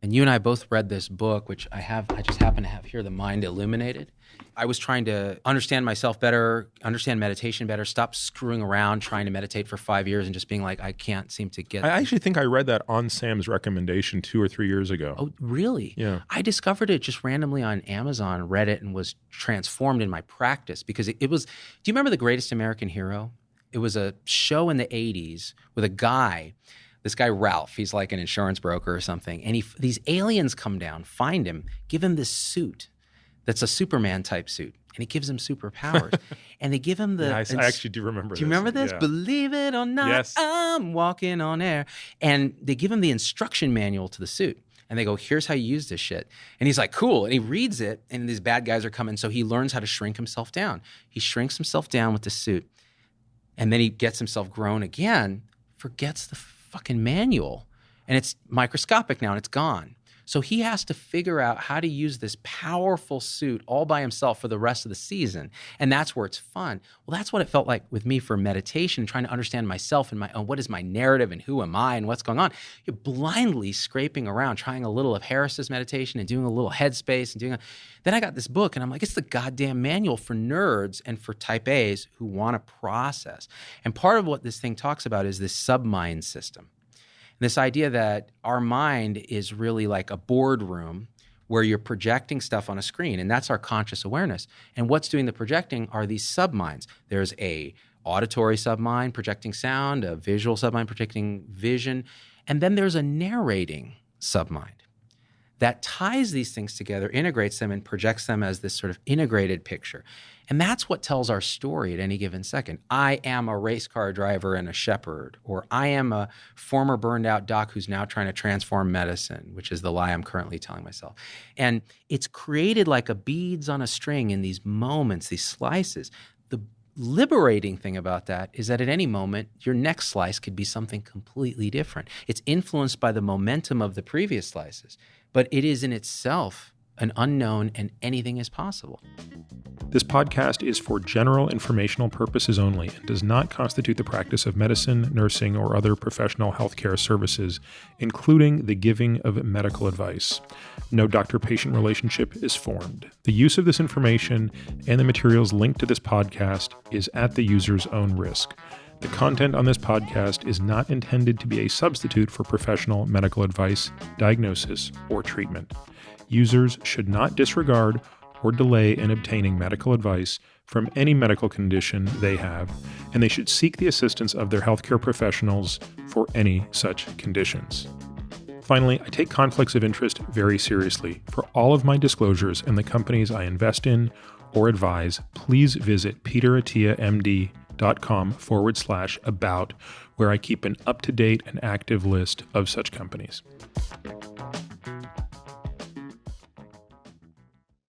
And you and I both read this book, which I just happen to have here, The Mind Illuminated. I was trying to understand myself better, understand meditation better, stop screwing around trying to meditate for 5 years and just being like, I can't seem to get. I actually think I read that on Sam's recommendation 2 or 3 years ago. Oh, really? Yeah. I discovered it just randomly on Amazon, read it, and was transformed in my practice because it was, do you remember The Greatest American Hero? It was a show in the 80s with a guy. This guy, Ralph, he's like an insurance broker or something. And these aliens come down, find him, give him this suit that's a Superman type suit. And he gives him superpowers. And they give him the... Yeah, I actually do remember this. Do you remember this? Yeah. Believe it or not, yes. I'm walking on air. And they give him the instruction manual to the suit. And they go, here's how you use this shit. And he's like, cool. And he reads it. And these bad guys are coming. So he learns how to shrink himself down. He shrinks himself down with the suit. And then he gets himself grown again, forgets the fucking manual, and it's microscopic now and it's gone. So he has to figure out how to use this powerful suit all by himself for the rest of the season. And that's where it's fun. Well, that's what it felt like with me for meditation, trying to understand myself and my own, what is my narrative and who am I and what's going on. You're blindly scraping around, trying a little of Harris's meditation and doing a little headspace and doing Then I got this book and I'm like, it's the goddamn manual for nerds and for type A's who want to process. And part of what this thing talks about is this submind system. This idea that our mind is really like a boardroom where you're projecting stuff on a screen, and that's our conscious awareness. And what's doing the projecting are these subminds. There's a auditory submind projecting sound, a visual submind projecting vision, and then there's a narrating submind that ties these things together, integrates them, and projects them as this sort of integrated picture. And that's what tells our story at any given second. I am a race car driver and a shepherd, or I am a former burned out doc who's now trying to transform medicine, which is the lie I'm currently telling myself. And it's created like a beads on a string in these moments, these slices. The liberating thing about that is that at any moment, your next slice could be something completely different. It's influenced by the momentum of the previous slices, but it is in itself an unknown, and anything is possible. This podcast is for general informational purposes only and does not constitute the practice of medicine, nursing, or other professional healthcare services, including the giving of medical advice. No doctor-patient relationship is formed. The use of this information and the materials linked to this podcast is at the user's own risk. The content on this podcast is not intended to be a substitute for professional medical advice, diagnosis, or treatment. Users should not disregard or delay in obtaining medical advice from any medical condition they have, and they should seek the assistance of their healthcare professionals for any such conditions. Finally, I take conflicts of interest very seriously. For all of my disclosures and the companies I invest in or advise, please visit peterattiamd.com/about, where I keep an up-to-date and active list of such companies.